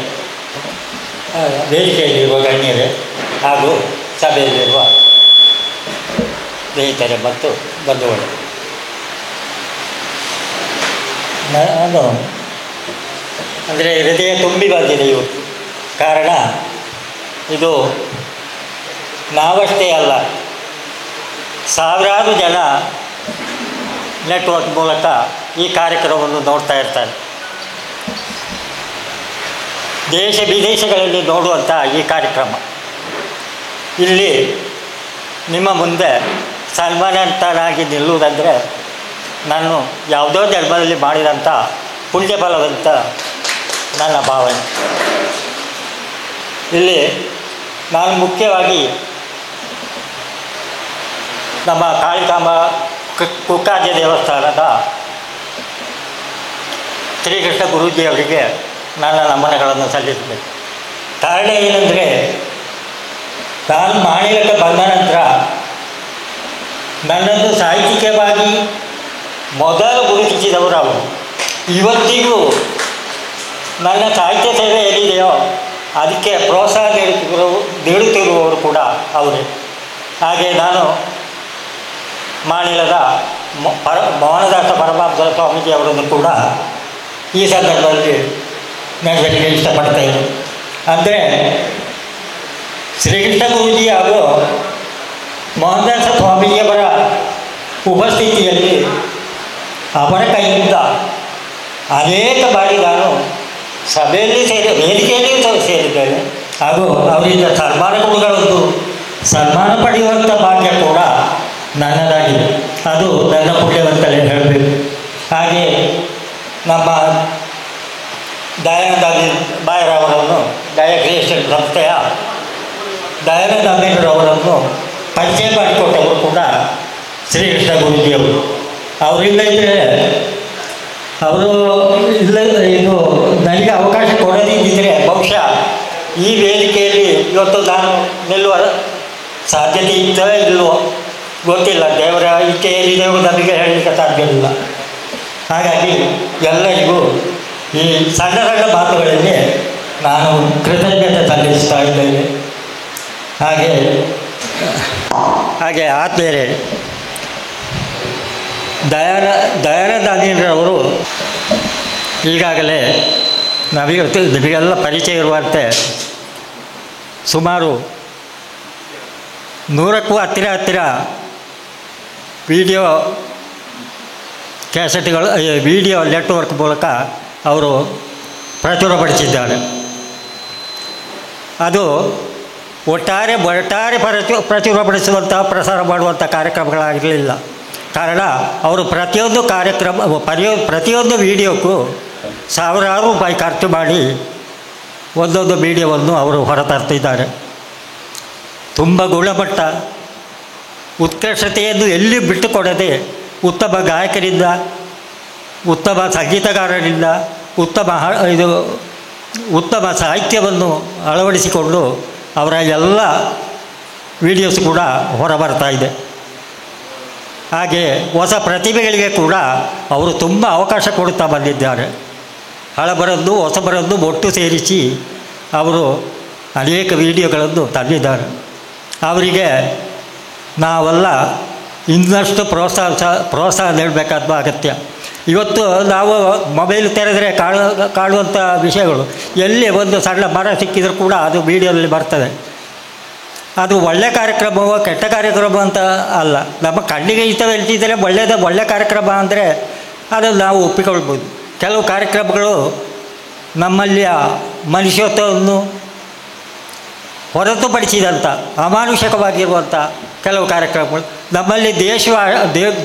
Speaker 5: ವೇದಿಕೆಯಲ್ಲಿರುವ ಗಣ್ಯರೇ ಹಾಗೂ ಸಭೆಯಲ್ಲಿರುವ ಸ್ನೇಹಿತರೆ ಮತ್ತು ಬಂಧುಗಳು, ನಾನು ಅಂದರೆ ಹೃದಯ ತುಂಬಿ ಬಂದಿದೆ ಇವತ್ತು. ಕಾರಣ ಇದು ನಾವಷ್ಟೇ ಅಲ್ಲ, ಸಾವಿರಾರು ಜನ ನೆಟ್ವರ್ಕ್ ಮೂಲಕ ಈ ಕಾರ್ಯಕ್ರಮವನ್ನು ನೋಡ್ತಾ ಇರ್ತಾರೆ. ದೇಶ ವಿದೇಶಗಳಲ್ಲಿ ನೋಡುವಂಥ ಈ ಕಾರ್ಯಕ್ರಮ ಇಲ್ಲಿ ನಿಮ್ಮ ಮುಂದೆ ಸನ್ಮಾನಿತನಾಗಿ ನಿಲ್ಲುವುದಂದರೆ ನಾನು ಯಾವುದೋ ಜನ್ಮದಲ್ಲಿ ಮಾಡಿದಂಥ ಪುಣ್ಯಫಲವಂತ ನನ್ನ ಭಾವನೆ. ಇಲ್ಲಿ ನಾನು ಮುಖ್ಯವಾಗಿ ನಮ್ಮ ಕಾಳಿಕಾಂಬ ಕುಕ್ಕಾಜ ದೇವಸ್ಥಾನದ ಶ್ರೀಕೃಷ್ಣ ಗುರೂಜಿಯವರಿಗೆ ನನ್ನ ನಮನಗಳನ್ನು ಸಲ್ಲಿಸಬೇಕು. ಕಾರಣ ಏನಂದರೆ, ನಾನು ಮಾಣಿಲಕ್ಕೆ ಬಂದ ನಂತರ ನನ್ನನ್ನು ಸಾಹಿತ್ಯಿಕವಾಗಿ ಮೊದಲು ಗುರುತಿಸಿದವರು ಅವರು. ಇವತ್ತಿಗೂ ನನ್ನ ಸಾಹಿತ್ಯ ಸೇವೆ ಏನಿದೆಯೋ ಅದಕ್ಕೆ ಪ್ರೋತ್ಸಾಹ ನೀಡುತ್ತಿರುವವರು ಕೂಡ ಅವರೇ. ಹಾಗೆ ನಾನು ಮಾಣಿಲದ ಮೋಹನದಾಸ ಪರಮಾತ್ಮ ಸ್ವಾಮೀಜಿಯವರನ್ನು ಕೂಡ ಈ ಸಂದರ್ಭದಲ್ಲಿ ನೆನಪಕ್ಕೆ ಇಷ್ಟಪಡ್ತಾಯಿದ್ದೆ. ಅಂದರೆ ಶ್ರೀಕೃಷ್ಣ ಗುರೂಜಿ ಹಾಗೂ ಮೋಹನದಾಸ ಸ್ವಾಮೀಜಿಯವರ ಉಪಸ್ಥಿತಿಯಲ್ಲಿ ಅವರ ಕೈಯಿಂದ ಅನೇಕ ಬಾರಿ ನಾನು ಸಭೆಯಲ್ಲಿ ವೇದಿಕೆಯಲ್ಲಿಯೂ ಸೇರಿದ್ದೇನೆ ಹಾಗೂ ಅವರಿಂದ ಸನ್ಮಾನ ಪಡೆಯುವಂಥ ಭಾಗ್ಯ ಕೂಡ ನನ್ನದಾಗಿದೆ. ಅದು ನನ್ನ ಪುಣ್ಯವಂತಲೇ ಹೇಳಬೇಕು. ಹಾಗೆ ನಮ್ಮ ದಯಾನಂದ ಬಾಯರವರನ್ನು ದಯಾ ಕ್ರಿಯೇಷನ್ ಸಂಸ್ಥೆಯ ದಯಾನಂದ ಅಮೀನರವರನ್ನು ಪರಿಚಯ ಮಾಡಿಕೊಟ್ಟವರು ಕೂಡ ಶ್ರೀಕೃಷ್ಣ ಗುರೂಜಿಯವರು. ಅವರಿಂದ ಇದ್ದರೆ ಅವರು ಇಲ್ಲ ಇದು ನನಗೆ ಅವಕಾಶ ಕೊಡದಿದ್ದರೆ ಬಹುಶಃ ಈ ವೇದಿಕೆಯಲ್ಲಿ ಇವತ್ತು ನಾನು ನಿಲ್ಲುವ ಸಾಧ್ಯತೆ ಇತ್ತೋ ಇಲ್ಲವೋ ಗೊತ್ತಿಲ್ಲ. ದೇವರ ಇಚ್ಛೆ ಏನಿದೆ ನಮಗೆ ಹೇಳಲಿಕ್ಕೆ ಸಾಧ್ಯವಿಲ್ಲ. ಹಾಗಾಗಿ ಎಲ್ಲರಿಗೂ ಈ ಸಣ್ಣ ಸಣ್ಣ ಮಾತುಗಳಲ್ಲಿ ನಾನು ಕೃತಜ್ಞತೆ ಸಲ್ಲಿಸ್ತಾ ಇದ್ದೇನೆ. ಹಾಗೆ ಆದ್ಮೇಲೆ ದಯಾನಂದ ಅನಿಲ್ರವರು ಈಗಾಗಲೇ ನಿಮಗೆಲ್ಲ ಪರಿಚಯ ಇರುವಂತೆ ಸುಮಾರು 100ಕ್ಕೂ ಹತ್ತಿರ ವಿಡಿಯೋ ಕ್ಯಾಸೆಟ್ಗಳು ವಿಡಿಯೋ ನೆಟ್ವರ್ಕ್ ಮೂಲಕ ಅವರು ಪ್ರಚುರಪಡಿಸಿದ್ದಾರೆ. ಅದು ಒಟ್ಟಾರೆ ಪ್ರಚುರಪಡಿಸುವಂಥ ಪ್ರಸಾರ ಮಾಡುವಂಥ ಕಾರ್ಯಕ್ರಮಗಳಾಗಿರಲಿಲ್ಲ. ಕಾರಣ ಅವರು ಪ್ರತಿಯೊಂದು ವಿಡಿಯೋಕ್ಕೂ ಸಾವಿರಾರು ರೂಪಾಯಿ ಖರ್ಚು ಮಾಡಿ ಒಂದೊಂದು ವಿಡಿಯೋವನ್ನು ಅವರು ಹೊರತರ್ತಿದ್ದಾರೆ. ತುಂಬ ಗುಣಮಟ್ಟ ಉತ್ಕೃಷ್ಟತೆಯನ್ನು ಎಲ್ಲಿ ಬಿಟ್ಟುಕೊಡದೆ ಉತ್ತಮ ಗಾಯಕರಿಂದ, ಉತ್ತಮ ಸಂಗೀತಗಾರರಿಂದ, ಉತ್ತಮ ಸಾಹಿತ್ಯವನ್ನು ಅಳವಡಿಸಿಕೊಂಡು ಅವರ ಎಲ್ಲ ವಿಡಿಯೋಸ್ ಕೂಡ ಹೊರಬರ್ತಾ ಇದೆ. ಹಾಗೆ ಹೊಸ ಪ್ರತಿಭೆಗಳಿಗೆ ಕೂಡ ಅವರು ತುಂಬ ಅವಕಾಶ ಕೊಡುತ್ತಾ ಬಂದಿದ್ದಾರೆ. ಹಳಬರದ್ದು ಹೊಸಬರದ್ದು ಒಟ್ಟು ಸೇರಿಸಿ ಅವರು ಅನೇಕ ವಿಡಿಯೋಗಳನ್ನು ತಂದಿದ್ದಾರೆ. ಅವರಿಗೆ ನಾವೆಲ್ಲ ಇನ್ನಷ್ಟು ಪ್ರೋತ್ಸಾಹ ನೀಡಬೇಕಾದ ಅಗತ್ಯ. ಇವತ್ತು ನಾವು ಮೊಬೈಲ್ ತೆರೆದರೆ ಕಾಣುವಂಥ ವಿಷಯಗಳು ಎಲ್ಲಿ ಒಂದು ಸಣ್ಣ ಮರ ಸಿಕ್ಕಿದರೂ ಕೂಡ ಅದು ವಿಡಿಯೋದಲ್ಲಿ ಬರ್ತದೆ. ಅದು ಒಳ್ಳೆಯ ಕಾರ್ಯಕ್ರಮವೋ ಕೆಟ್ಟ ಕಾರ್ಯಕ್ರಮ ಅಂತ ಅಲ್ಲ. ನಮ್ಮ ಕಣ್ಣಿಗೆ ಹಿತವೆನಿಸಿದರೆ ಒಳ್ಳೆ ಕಾರ್ಯಕ್ರಮ ಅಂದರೆ ಅದನ್ನು ನಾವು ಒಪ್ಪಿಕೊಳ್ಬೋದು. ಕೆಲವು ಕಾರ್ಯಕ್ರಮಗಳು ನಮ್ಮಲ್ಲಿಯ ಮನುಷ್ಯತ್ವವನ್ನು ಹೊರತುಪಡಿಸಿದಂಥ ಅಮಾನುಷಕವಾಗಿರುವಂಥ ಕೆಲವು ಕಾರ್ಯಕ್ರಮಗಳು, ನಮ್ಮಲ್ಲಿ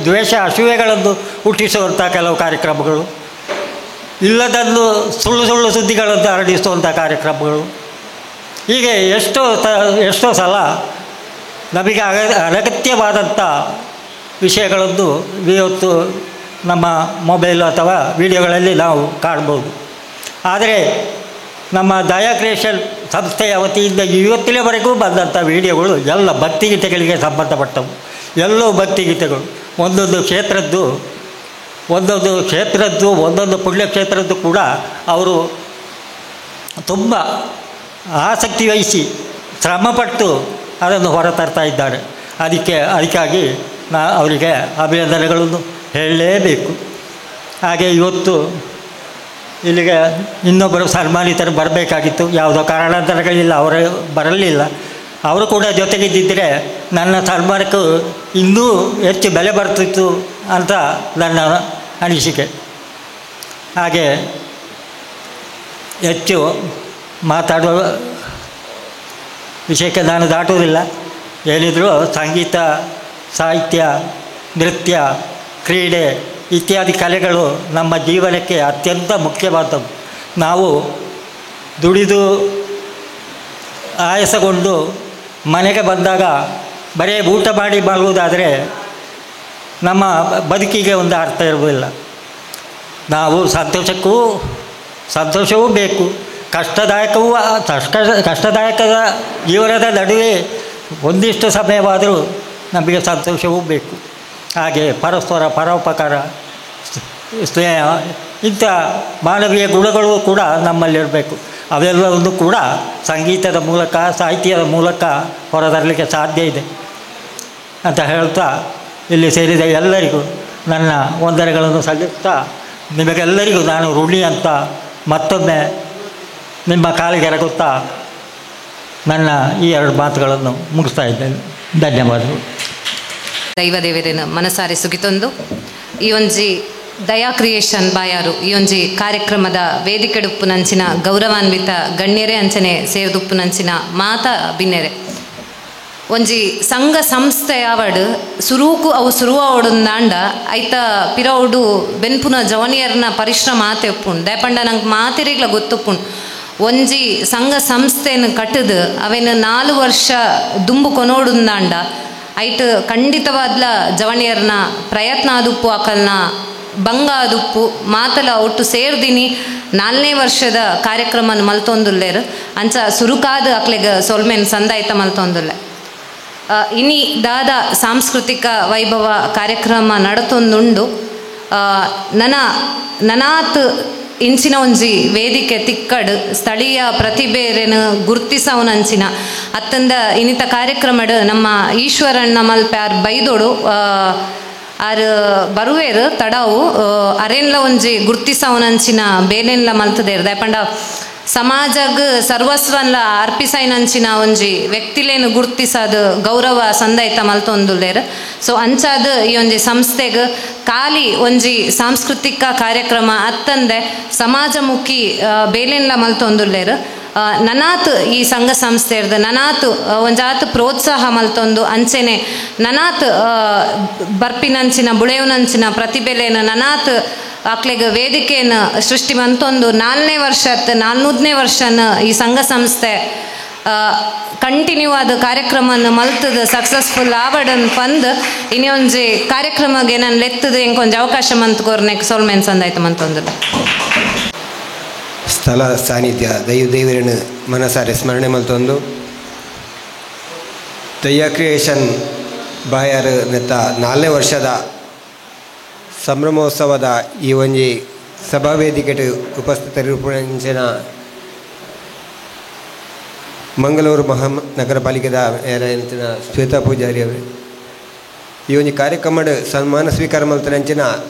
Speaker 5: ದ್ವೇಷ ಅಸೂಯೆಗಳನ್ನು ಹುಟ್ಟಿಸುವಂಥ ಕೆಲವು ಕಾರ್ಯಕ್ರಮಗಳು, ಇಲ್ಲದನ್ನು ಸುಳ್ಳು ಸುದ್ದಿಗಳನ್ನು ಹರಡಿಸುವಂಥ ಕಾರ್ಯಕ್ರಮಗಳು, ಹೀಗೆ ಎಷ್ಟೋ ಸಲ ನಮಗೆ ಅನಗತ್ಯವಾದಂಥ ವಿಷಯಗಳನ್ನು ಇವತ್ತು ನಮ್ಮ ಮೊಬೈಲ್ ಅಥವಾ ವಿಡಿಯೋಗಳಲ್ಲಿ ನಾವು ಕಾಣ್ಬೋದು. ಆದರೆ ನಮ್ಮ ದಯಾ ಕ್ರಿಯೇಷನ್ ಸಂಸ್ಥೆಯ ವತಿಯಿಂದ ಇವತ್ತಿನವರೆಗೂ ಬಂದಂಥ ವಿಡಿಯೋಗಳು ಎಲ್ಲ ಭಕ್ತಿಗೀತೆಗಳಿಗೆ ಸಂಬಂಧಪಟ್ಟವು. ಎಲ್ಲವೂ ಭಕ್ತಿಗೀತೆಗಳು. ಒಂದೊಂದು ಕ್ಷೇತ್ರದ್ದು ಒಂದೊಂದು ಪುಣ್ಯಕ್ಷೇತ್ರದ್ದು ಕೂಡ ಅವರು ತುಂಬ ಆಸಕ್ತಿ ವಹಿಸಿ ಶ್ರಮಪಟ್ಟು ಅದನ್ನು ಹೊರತರ್ತಾ ಇದ್ದಾರೆ. ಅದಕ್ಕಾಗಿ ಅವರಿಗೆ ಅಭಿನಂದನೆಗಳನ್ನು ಹೇಳಲೇಬೇಕು. ಹಾಗೆ ಇವತ್ತು ಇಲ್ಲಿಗೆ ಇನ್ನೊಬ್ಬರು ಸನ್ಮಾನಿತರು ಬರಬೇಕಾಗಿತ್ತು. ಯಾವುದೋ ಕಾರಣಾಂತರಗಳಿಲ್ಲ, ಅವರು ಬರಲಿಲ್ಲ. ಅವರು ಕೂಡ ಜೊತೆಗಿದ್ದಿದ್ದರೆ ನನ್ನ ಸನ್ಮಾನಕ್ಕೂ ಇನ್ನೂ ಹೆಚ್ಚು ಬೆಲೆ ಬರ್ತಿತ್ತು ಅಂತ ನನ್ನ ಅನಿಸಿಕೆ. ಹಾಗೆ ಹೆಚ್ಚು ಮಾತಾಡುವ ವಿಷಯಕ್ಕೆ ನಾನು ದಾಟುವುದಿಲ್ಲ. ಏನಿದ್ರೂ ಸಂಗೀತ, ಸಾಹಿತ್ಯ, ನೃತ್ಯ, ಕ್ರೀಡೆ ಇತ್ಯಾದಿ ಕಲೆಗಳು ನಮ್ಮ ಜೀವನಕ್ಕೆ ಅತ್ಯಂತ ಮುಖ್ಯವಾದವು. ನಾವು ದುಡಿದು ಆಯಾಸಗೊಂಡು ಮನೆಗೆ ಬಂದಾಗ ಬರೀ ಊಟ ಮಾಡಿ ಮಾಡುವುದಾದರೆ ನಮ್ಮ ಬದುಕಿಗೆ ಒಂದು ಅರ್ಥ ಇರುವುದಿಲ್ಲ. ನಾವು ಸಂತೋಷವೂ ಬೇಕು, ಕಷ್ಟದಾಯಕದ ಜೀವನದ ನಡುವೆ ಒಂದಿಷ್ಟು ಸಮಯವಾದರೂ ನಮಗೆ ಸಂತೋಷವೂ ಬೇಕು. ಹಾಗೆ ಪರಸ್ಪರ ಪರೋಪಕಾರ, ಸ್ನೇಹ, ಇಂಥ ಮಾನವೀಯ ಗುಣಗಳು ಕೂಡ ನಮ್ಮಲ್ಲಿರಬೇಕು. ಅವೆಲ್ಲವನ್ನು ಕೂಡ ಸಂಗೀತದ ಮೂಲಕ, ಸಾಹಿತ್ಯದ ಮೂಲಕ ಹೊರತರಲಿಕ್ಕೆ ಸಾಧ್ಯ ಇದೆ ಅಂತ ಹೇಳ್ತಾ ಇಲ್ಲಿ ಸೇರಿದ ಎಲ್ಲರಿಗೂ ನನ್ನ ವಂದನೆಗಳನ್ನು ಸಲ್ಲಿಸ್ತಾ, ನಿಮಗೆಲ್ಲರಿಗೂ ನಾನು ಋಣಿ ಅಂತ ಮತ್ತೊಮ್ಮೆ ನಿಮ್ಮ ಕಾಲಿಗೆ ಎರಗುತ್ತಾ ನನ್ನ ಈ 2 ಮಾತುಗಳನ್ನು ಮುಗಿಸ್ತಾ ಇದ್ದೇನೆ. ಧನ್ಯವಾದಗಳು.
Speaker 6: ದೈವದೇವರೇನು ಮನಸಾರೆ ಸುಗಿತೊಂದು ಈ ಒಂಜಿ ದಯಾ ಕ್ರಿಯೇಷನ್ ಬಾಯಾರು ಈ ಒಂಜಿ ಕಾರ್ಯಕ್ರಮದ ವೇದಿಕೆಡುಪ್ಪು ನಂಚಿನ ಗೌರವಾನ್ವಿತ ಗಣ್ಯರೇ ಅಂಚನೆ ಸೇರಿದುಪ್ಪು ನಂಚಿನ ಮಾತಾ ಬಿನ್ನೆರೆ ಒಂಜಿ ಸಂಘ ಸಂಸ್ಥೆ ಆವಡ್ ಅವು ಸುರುವಾವಡುಂದಾಂಡ ಐತ ಪಿರವುಡು ಬೆನ್ಪುನ ಜವನಿಯರ್ನ ಪರಿಶ್ರಮ ಆತೆ ಉಪ್ಪುಂಡು ದಯಪಂಡ ನಂಗೆ ಮಾತಿರಿಗ್ಲ ಗೊತ್ತುಪ್ಪುಂಡು. ಒಂಜಿ ಸಂಘ ಸಂಸ್ಥೆಯನ್ನು ಕಟ್ಟದು ಅವೇನು 4 ವರ್ಷ ದುಂಬು ಕೊನೋಡುಂದಾಂಡ ಐಟ್ ಖಂಡಿತವಾದ್ಲ ಜವನಿಯರ್ನ ಪ್ರಯತ್ನ ಆದುಪ್ಪು ಆಕಲ್ನ ಬಂಗಾದುಪ್ಪು ಮಾತಲ ಒಟ್ಟು ಸೇರ್ದಿನಿ 4ನೇ ವರ್ಷದ ಕಾರ್ಯಕ್ರಮನ ಮಲ್ತೊಂದುಲ್ಲೇರು ಅಂಚ ಸುರುಕಾದ ಅಕ್ಲೆಗೆ ಸೊಲ್ಮೆನ್ ಸಂದಾಯಿತ ಮಲ್ತೊಂದುಲ್ಲೆ ಇನಿ ದಾದ ಸಾಂಸ್ಕೃತಿಕ ವೈಭವ ಕಾರ್ಯಕ್ರಮ ನಡತೊಂದುಂಡು ನನಾತ್ ಇಂಚಿನ ಒಂಜಿ ವೇದಿಕೆ ತಿಕ್ಕಡ್ ಸ್ಥಳೀಯ ಪ್ರತಿಭೆರೇನು ಗುರ್ತಿಸವನಂಚಿನ ಅತ್ತಂದ ಇನ್ನಿತ ಕಾರ್ಯಕ್ರಮಡ್ ನಮ್ಮ ಈಶ್ವರಣ್ಣ ಮಲ್ಪೆ ಆರ್ ಬೈದೋಡು ಆರು ಬರುವೇರು ತಡವು ಅರೆನ್ಲ ಒಂಜಿ ಗುರ್ತಿಸವನಂಚಿನ ಬೇಲೆನ್ಲ ಮಲ್ತದೇರು ದಯಪಂಡ ಸಮಾಜಗ್ ಸರ್ವಸ್ವನ್ಲ ಅರ್ಪಿಸೈನಂಚಿನ ಒಂಜಿ ವ್ಯಕ್ತಿಲೇನು ಗುರ್ತಿಸದ ಗೌರವ ಸಂದಾಯಿತ ಮಲ್ತೊಂದುಲ್ಲೇರು ಸೊ ಅಂಚಾದ ಈ ಒಂಜಿ ಸಂಸ್ಥೆಗೆ ಖಾಲಿ ಒಂಜಿ ಸಾಂಸ್ಕೃತಿಕ ಕಾರ್ಯಕ್ರಮ ಅತ್ತಂದೆ ಸಮಾಜಮುಖಿ ಬೇಲೆನ್ಲ ಮಲ್ತೊಂದುಲ್ಲೇರು ನನಾತ್ ಈ ಸಂಘ ಸಂಸ್ಥೆ ಇರ್ದು ನನಾತ್ ಒಂಜಾತ್ ಪ್ರೋತ್ಸಾಹ ಮಲ್ತೊಂದು ಅಂಚೆನೆ ನನಾತ್ ಬರ್ಪಿನಂಚಿನ ಬುಳೆವನಂಚಿನ ಪ್ರತಿಭೆಲೇನು ನನಾತ್ ಅಕ್ಲೆಗೆ ವೇದಿಕೆಯನ್ನು ಸೃಷ್ಟಿ ಮಂತೊಂದು 4ನೇ ವರ್ಷದ 400ನೇ ವರ್ಷನ ಈ ಸಂಘ ಸಂಸ್ಥೆ ಕಂಟಿನ್ಯೂ ಆದ ಕಾರ್ಯಕ್ರಮವನ್ನು ಮಲ್ತದ ಸಕ್ಸಸ್ಫುಲ್ ಆವಡನ್ ಪಂದು ಇನ್ನೊಂಜಿ ಕಾರ್ಯಕ್ರಮಕ್ಕೆ ನಾನು ಲೆತ್ತದ ಇಂಕೊಂಜಿ ಅವಕಾಶ ಮಂತ್ಕೋರ್ನೆಕ್ ಸೊಲ್ಮೆನ್ ಸಂದಾಯ್ತು ಮಂತೊಂದು
Speaker 7: ಸ್ಥಳ ಸಾನ್ನಿಧ್ಯ ದೇವರನ್ನು ಮನಸಾರೆ ಸ್ಮರಣೆ ಮಲ್ತೊಂದು ದಯ್ಯ ಕ್ರಿಯೇಷನ್ ಬಾಯರ್ ನೆತ್ತ 4ನೇ ವರ್ಷದ ಸಂಭ್ರಮೋತ್ಸವದ ಈ ಒಂಜಿ ಸಭಾವೇದಿಕೆಟ್ ಉಪಸ್ಥಿತರಿರುಪಂಚಿನ ಮಂಗಳೂರು ಮಹಾನಗರ ಪಾಲಿಕೆದ ಮೇಯರ್ ಶ್ವೇತಾ ಪೂಜಾರಿ ಅವರು ಈ ಒಂಜಿ ಕಾರ್ಯಕ್ರಮಡ್ ಸನ್ಮಾನ ಸ್ವೀಕಾರ ಮಲ್ತರಂಚಿನ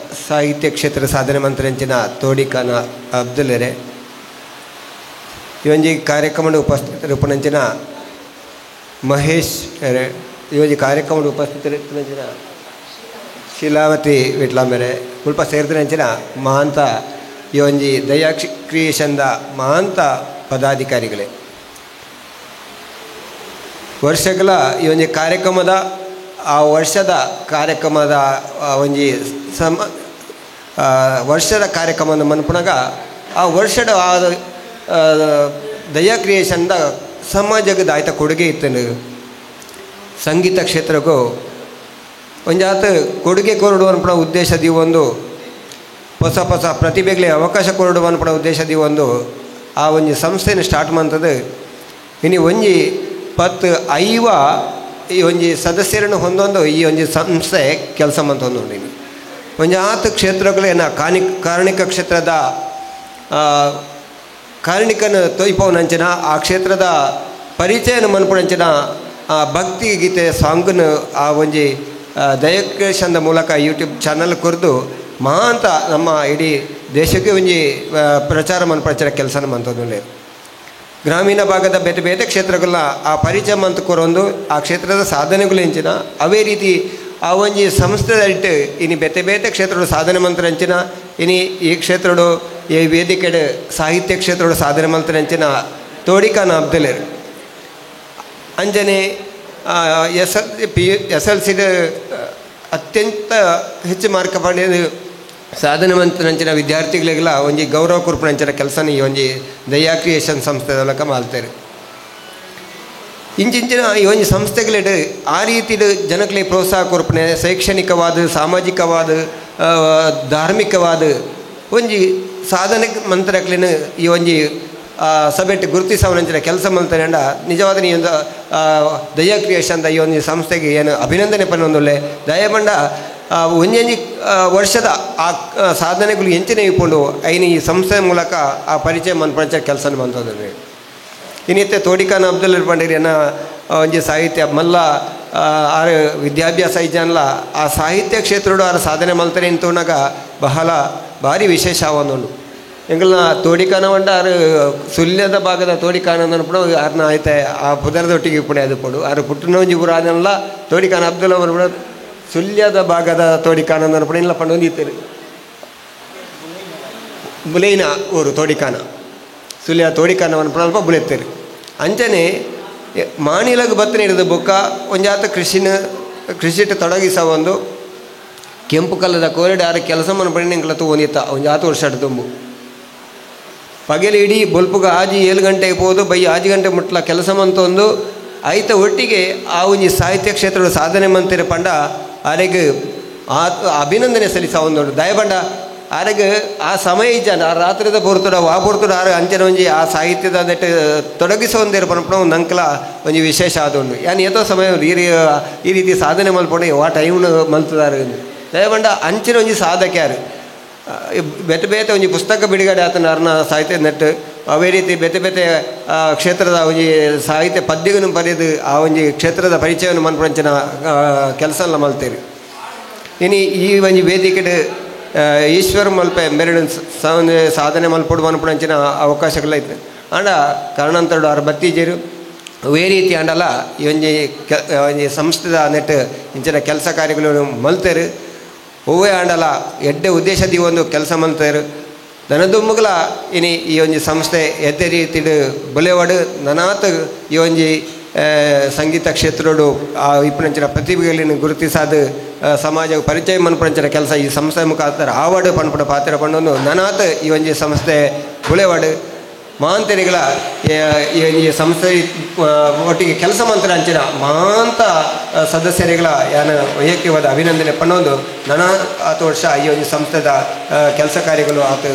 Speaker 7: ಸಾಹಿತ್ಯ ಕ್ಷೇತ್ರ ಸಾಧನೆ ಮಂತ್ರಂಚಿನ ತೋಡಿಕಾನ ಅಬ್ದುಲ್ಲರೆ ಈ ಒಂಜಿ ಕಾರ್ಯಕ್ರಮಡ್ ಉಪಸ್ಥಿತರಿರುಪಂಚಿನ ಮಹೇಶ್ ಈ ಒಂಜಿ ಕಾರ್ಯಕ್ರಮಡ್ ಉಪಸ್ಥಿತರಿರುಪಂಚಿನ ಶೀಲಾವತಿ ವಿಟ್ಲಾಂಬೆರೆ ಮುಲ್ಪ ಸೇರಿದಂಚಿನ ಮಹಾಂತ ಈ ಒಂಜಿ ದಯಾ ಕ್ರಿಯೇಷನ್ದ ಮಹಾಂತ ಪದಾಧಿಕಾರಿಗಳೇ ವರ್ಷಗಳ ಈ ಒಂಜಿ ಕಾರ್ಯಕ್ರಮದ ಆ ವರ್ಷದ ಕಾರ್ಯಕ್ರಮದ ಒಂಜಿ ವರ್ಷದ ಕಾರ್ಯಕ್ರಮವನ್ನು ಮನ್ಪುಣಗ ಆ ವರ್ಷದ ದಯಾ ಕ್ರಿಯೇಷನ್ದ ಸಮಾಜಕ್ಕೆ ದಾಯ್ತ ಕೊಡುಗೆ ಇತ್ತು ಸಂಗೀತ ಕ್ಷೇತ್ರಕ್ಕೂ ಒಂಜಾತ್ ಕೊಡುಗೆ ಕೊರಡು ಅನ್ಪಡ ಉದ್ದೇಶದಿ ಒಂದು ಹೊಸ ಹೊಸ ಪ್ರತಿಭೆಗಳಿಗೆ ಅವಕಾಶ ಕೊರಡು ಅನ್ಪಡ ಉದ್ದೇಶದಿ ಒಂದು ಆ ಒಂಜಿ ಸಂಸ್ಥೆನ ಸ್ಟಾರ್ಟ್ ಮಾಡ್ತದೆ ಇನ್ನು ಒಂಜಿ 10 ಈ ಒಂಜಿ ಸದಸ್ಯರನ್ನು ಹೊಂದೊಂದು ಈ ಒಂಜಿ ಸಂಸ್ಥೆ ಕೆಲಸ ಮಂತ ಹೊಂದೊಂಡಿನಿ ಒಂಜಾತ್ ಕ್ಷೇತ್ರಗಳೇನ ಕಾರ್ಣಿಕ ಕ್ಷೇತ್ರದ ಕಾರ್ಣಿಕನ ತೊಯ್ಪವನಂಚಿನ ಆ ಕ್ಷೇತ್ರದ ಪರಿಚಯನ ಮನ್ಪುಣಂಚಿನ ಭಕ್ತಿ ಗೀತೆ ಸಾಂಗ್ನ ಆ ಒಂಜಿ ದಯಕೇಶಂದ ಮೂಲಕ ಯೂಟ್ಯೂಬ್ ಚಾನಲ್ ಕೊರೆದು ಮಹಾಂತ ನಮ್ಮ ಇಡೀ ದೇಶಕ್ಕೆ ಒಂಜಿ ಪ್ರಚಾರ ಮನ್ಪಂಚಿನ ಕೆಲಸನ ಮಂತೊಂದುಲ್ಲೆ ಗ್ರಾಮೀಣ ಭಾಗದ ಬೇತೆ ಬೇತೆ ಕ್ಷೇತ್ರಗಳನ್ನ ಆ ಪರಿಚಯ ಮಂತ್ ಕೊರೊಂದು ಆ ಕ್ಷೇತ್ರದ ಸಾಧನೆಗಳು ಹೆಂಚಿನ ಅವೇ ರೀತಿ ಆ ಒಂಜಿ ಸಂಸ್ಥೆ ಇಟ್ಟು ಇನ್ನು ಬೇತೆ ಬೇತೆ ಕ್ಷೇತ್ರಗಳು ಸಾಧನೆ ಮಂತ್ರಂಚಿನ ಇನ್ನು ಈ ಕ್ಷೇತ್ರಗಳು ಈ ವೇದಿಕೆಡೆ ಸಾಹಿತ್ಯ ಕ್ಷೇತ್ರಗಳು ಸಾಧನೆ ಮಂತ್ರಂಚಿನ ತೋಡಿಕಾನ ಅಬ್ದುಲ್ಲೇರು ಅಂಜನೆ SLC ಅತ್ಯಂತ ಹೆಚ್ಚು ಮಾರ್ಕ್ ಪಡೆದ ಸಾಧನೆ ಮಂತ್ರಂಚಿನ ವಿದ್ಯಾರ್ಥಿಗಳಿಗೆಲ್ಲ ಒಂಜಿ ಗೌರವ ಕುರ್ಪಣಂಚಿನ ಕೆಲಸನ ಈ ಒಂಜಿ ದಯಾ ಕ್ರಿಯೇಷನ್ ಸಂಸ್ಥೆ ಮೂಲಕ ಮಾಡ್ತಾರೆ ಇಂಚಿಂಚಿನ ಈ ಒಂಜಿ ಸಂಸ್ಥೆಗಳಿಡು ಆ ರೀತಿ ಜನಗಳಿಗೆ ಪ್ರೋತ್ಸಾಹ ಕೊರ್ಪಣೆ ಶೈಕ್ಷಣಿಕವಾದ ಸಾಮಾಜಿಕವಾದ ಧಾರ್ಮಿಕವಾದ ಒಂಜಿ ಸಾಧನೆ ಮಂತ್ರಕ್ಲಿನ ಈ ಒಂಜಿ ಸಭೆಟ್ಟು ಗುರುತಿಸವನಂಚಿನ ಕೆಲಸ ಮಂತಾರೆ ಅಂಡ ನಿಜವಾದ ಈ ಒಂದು ದಯಾ ಕ್ರಿಯೇಷನ್ದ ಈ ಒಂದು ಸಂಸ್ಥೆಗೆ ಏನು ಅಭಿನಂದನೆ ಪನ್ನೊಂದುಲ್ಲೆ ದಯಮಂಡ ಒಂಜೊಂಜಿ ವರ್ಷದ ಆ ಸಾಧನೆಗಳು ಹೆಂಚಿನ ಇಟ್ಕೊಂಡು ಐನು ಈ ಸಂಸ್ಥೆ ಮೂಲಕ ಆ ಪರಿಚಯ ಮನ್ಪಂಚ ಕೆಲಸ ಬಂತದ್ರಿ ಇನ್ನಿತ್ತೆ ತೋಡಿಕಾನ ಅಬ್ದುಲ್ ಪಂಡಿರಿ ಅನ್ನ ಒಂಜಿ ಸಾಹಿತ್ಯ ಮಲ್ಲ ಆರು ವಿದ್ಯಾಭ್ಯಾಸ ಇಜ್ಜನಲ್ಲ ಆ ಸಾಹಿತ್ಯ ಕ್ಷೇತ್ರಡು ಆರು ಸಾಧನೆ ಮಲ್ತಾರೆ ಅಂತುನಾಗ ಬಹಳ ಭಾರಿ ವಿಶೇಷ ಅವನೊಂದು ಎಂಗಲ್ನ ತೋಡಿಕಾನ ಮಂಡ ಆರು ಸುಲ್ಯದ ಭಾಗದ ತೋಡಿಕಾನ ಅನ್ಪಡು ಆರ್ನ ಆಯ್ತೆ ಆ ಪುದರದೊಟ್ಟಿಗೆ ಇಪ್ಪಣೆ ಅದು ಪಡು ಆರು ಪುಟ್ಟನ ಒಂಜಿ ಊರು ಅದನ್ನೆಲ್ಲ ತೋಡಿಕಾನ ಅಬ್ದುಲ್ ಅನ್ಬಿಡ ಸುಲ್ಯದ ಭಾಗದ ತೋಡಿಕಾನ ಅನ್ಪಡು ಇಲ್ಲ ಪಂಡು ಇತ್ತೀರಿ ಬುಲೈನ ಊರು ತೋಡಿಕಾನ ಸುಲ್ಯ ತೋಡಿಕಾನ ಅನ್ಪಡ ಅಲ್ಪ ಬುಲೆತ್ತೀರಿ ಅಂಚನೆ ಮಾಣಿಲಗ್ ಬತ್ತನೆ ಹಿಡಿದ ಬೊಕ್ಕ ಒಂಜಾತ ಕೃಷಿಟ್ ತೊಡಗಿಸ ಒಂದು ಕೆಂಪು ಕಲ್ಲದ ಕೋರಿಡ ಆರು ಕೆಲಸ ಮನ್ಪಡಿ ಎಂಗ್ಲತ್ತು ಒಂದಿತ್ತ ಒಂಜಾತ ವರ್ಷ ತುಂಬು ಪಗೆಲು ಇಡೀ ಬೊಲ್ಪುಗ ಆಜಿ 7 ಗಂಟೆಗೆ ಹೋದು ಬೈ 6 ಗಂಟೆ ಮುಟ್ಲ ಕೆಲಸ ಮಂತೊಂದು ಆಯ್ತ ಒಟ್ಟಿಗೆ ಆ ಒಂಜಿ ಸಾಹಿತ್ಯ ಕ್ಷೇತ್ರದ ಸಾಧನೆ ಮಂತಿರ ಪಂಡ ಆರೆಗೆ ಆ ಅಭಿನಂದನೆ ಸಲ್ಲಿಸ ಒಂದು ದಯಬಂಡ ಆರೆಗೆ ಆ ಸಮಯ ಇಜ್ಜನ ಆ ರಾತ್ರಿದ ಪೊರ್ತುಡ ಆ ಪೊರ್ತುಡ ಆರು ಅಂಚನೆ ಒಂಜಿ ಆ ಸಾಹಿತ್ಯದ ನೆಟ್ಟು ತೊಡಗಿಸೊಂದಿರ ಪನಪಣ ಒಂದು ಅಂಕಲ ಒಂಜಿ ವಿಶೇಷ ಆದುಂಡು ಯಾನು ಏತೋ ಸಮಯ ಈ ರೀತಿ ಸಾಧನೆ ಮಲ್ಪೊಂಡು ಆ ಟೈಮ್ನು ಮಲ್ತದಾರು ದಯಬಂಡ ಅಂಚಿನ ಒಂಜಿ ಸಾಧಕ್ಯಾರು ಬೇತೆ ಬೇತೆ ಒಂಜಿ ಪುಸ್ತಕ ಬಿಡುಗಡೆ ಆತನ ಅರ್ನ ಸಾಹಿತ್ಯ ನೆಟ್ಟು ಅವೇ ರೀತಿ ಬೇತೆ ಬೇತೆ ಕ್ಷೇತ್ರದ ಒಂಜಿ ಸಾಹಿತ್ಯ ಪದ್ಯಗಳನ್ನು ಬರೆದು ಆ ಒಂಜಿ ಕ್ಷೇತ್ರದ ಪರಿಚಯವನ್ನು ಮನ್ಪಂಚಿನ ಕೆಲಸ ಎಲ್ಲ ಮಲ್ತೇರಿ ಇನ್ನು ಈ ಒಂಜಿ ವೇದಿಕೆ ಈಶ್ವರ ಮಲ್ಪೆ ಮೆರಡು ಸಾಧನೆ ಮಲ್ಪಡು ಮನ್ಪಂಚಿನ ಅವಕಾಶಗಳ ಐತೆ ಆಂಡ ಕಾರಣಾಂತರಡು ಅವ್ರ ಬತ್ತೀಜರು ಅವೇ ರೀತಿ ಆಂಡಲ್ಲ ಈ ಒಂಜಿ ಸಂಸ್ಥೆದ ನೆಟ್ಟು ಇಂಚಿನ ಕೆಲಸ ಕಾರ್ಯಗಳು ಮಲ್ತೇರು ಹೂವೇ ಆಂಡಲ ಎಡ್ಡೆ ಉದ್ದೇಶದಿ ಒಂದು ಕೆಲಸ ಮಲ್ತೇರು ನನದುಮ್ಮಗಲ ಇನಿ ಈ ಒಂಜಿ ಸಂಸ್ಥೆ ಎದ್ದೆ ರೀತಿಡು ಬೊಲೆವಾಡು ನನಾತ್ ಈ ಒಂಜಿ ಸಂಗೀತ ಕ್ಷೇತ್ರಡು ಆ ಇಪ್ಪನಂಚಿನ ಪ್ರತಿಭೆಗಳನ್ನು ಗುರುತಿಸಾದ ಸಮಾಜ ಪರಿಚಯ ಮನ್ಪಂಚಿನ ಕೆಲಸ ಈ ಸಂಸ್ಥೆ ಮುಖಾಂತರ ಆವಾಡು ಪನ್ಪಡ ಪಾತ್ರ ಪಂಡೊಂದು ನನಾತ್ ಈ ಒಂಜಿ ಸಂಸ್ಥೆ ಬೊಲೆವಾಡು ಮಾಂತರಿಗಳ ಈ ಸಂಸ್ಥೆ ಒಟ್ಟಿಗೆ ಕೆಲಸ ಮಂತ್ರ ಅಂಚಿನ ಮಾಂತ ಸದಸ್ಯರಿಗಳ ಯಾನ ವೈಯಕ್ತಿಕವಾದ ಅಭಿನಂದನೆ ಪನ್ನೊಂದು ನನ 10 ವರ್ಷ ಈ ಒಂದು ಸಂಸ್ಥೆದ ಕೆಲಸ ಕಾರ್ಯಗಳು ಆತ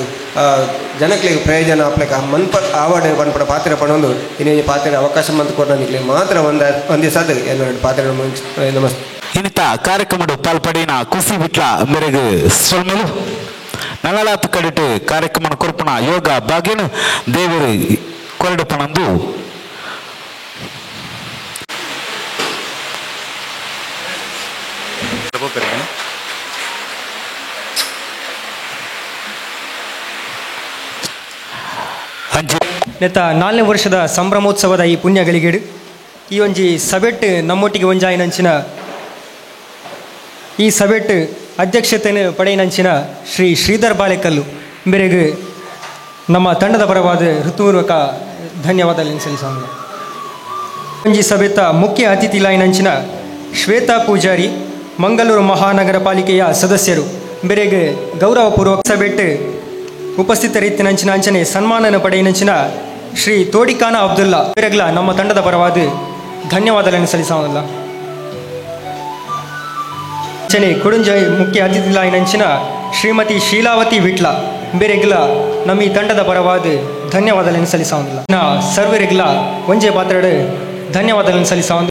Speaker 7: ಜನಕ್ಕೆ ಪ್ರಯೋಜನ ಆಪ್ಲಕ ಮನ್ಪ ಆವಾಡ ಪನ್ಪಡ ಪಾತ್ರ ಪನ್ನೊಂದು ಇನ್ನೊಂದು ಪಾತ್ರ ಅವಕಾಶ ಮಂತ್ ಕೊಡಲಿಕ್ಕೆ ಮಾತ್ರ ಒಂದಿಸದು ಎರಡು ಪಾತ್ರ ನಮಸ್ತೆ
Speaker 4: ಇನ್ನಿತ ಕಾರ್ಯಕ್ರಮಡು ಪಾಲ್ಪಡಿನ ಕುಸಿ ಬಿಟ್ಲ ಮೇರೆಗೆ ಸೊಲ್ಮೆಲು ನಳಲಾತ್ ಕಡಿಟ್ಟು ಕಾರ್ಯಕ್ರಮ ಕೊರ್ಪಣ ಯೋಗ ಭಾಗ್ಯನು ದೇವರು ಕೊರಡು ಪಣಂದು
Speaker 8: ನೆತ್ತ 4ನೇ ವರ್ಷದ ಸಂಭ್ರಮೋತ್ಸವದ ಈ ಪುಣ್ಯಗಳಿಗೆಡು ಈ ಒಂಜಿ ಸಭೆಟ್ ನಮ್ಮೊಟ್ಟಿಗೆ ಒಂಜಾಯಿನಂಚಿನ ಈ ಸಭೆಟ್ ಅಧ್ಯಕ್ಷತೆಯನ್ನು ಪಡೆಯಿನಂಚಿನ ಶ್ರೀ ಶ್ರೀಧರ್ ಬಾಳೆಕಲ್ಲು ಮೇರೆಗೆ ನಮ್ಮ ತಂಡದ ಪರವಾದ ಹೃತ್ಪೂರ್ವಕ ಧನ್ಯವಾದಗಳನ್ನು ಸಲ್ಲಿಸೋಣ. ಒಂಜಿ ಸಭೆತ ಮುಖ್ಯ ಅತಿಥಿ ಲಾಯಿನಂಚಿನ ಶ್ವೇತಾ ಪೂಜಾರಿ ಮಂಗಳೂರು ಮಹಾನಗರ ಪಾಲಿಕೆಯ ಸದಸ್ಯರು ಮೇರೆಗೆ ಗೌರವಪೂರ್ವಕ ಸಭೆಟ್ ಉಪಸ್ಥಿತರಿತ್ತಿನಂಚಿನ ಅಂಚನೆ ಸನ್ಮಾನನ ಪಡೆಯಿನಂಚಿನ ಶ್ರೀ ತೋಡಿಖಾನ ಅಬ್ದುಲ್ಲಾ ಮೇರೆಗ್ಲ ನಮ್ಮ ತಂಡದ ಪರವಾದ ಧನ್ಯವಾದಗಳನ್ನು ಸಲ್ಲಿಸೋಣ. ಅಂಚನೆ ಕೊಡುಂಜೈ ಮುಖ್ಯ ಅತಿಥಿ ಲಾಯಿನಂಚಿನ ಶ್ರೀಮತಿ ಶೀಲಾವತಿ ವಿಟ್ಲ ಬೇರೆಗ್ಲ ನಮ್ಮ ಈ ತಂಡದ ಪರವಾದ ಧನ್ಯವಾದಗಳನ್ನು ಸಲ್ಲಿಸೋಣ. ಸರ್ವರಿಗ್ಲ ಒಂಜೆ ಪಾತ್ರಡು ಧನ್ಯವಾದಗಳನ್ನು ಸಲ್ಲಿಸೋಣ.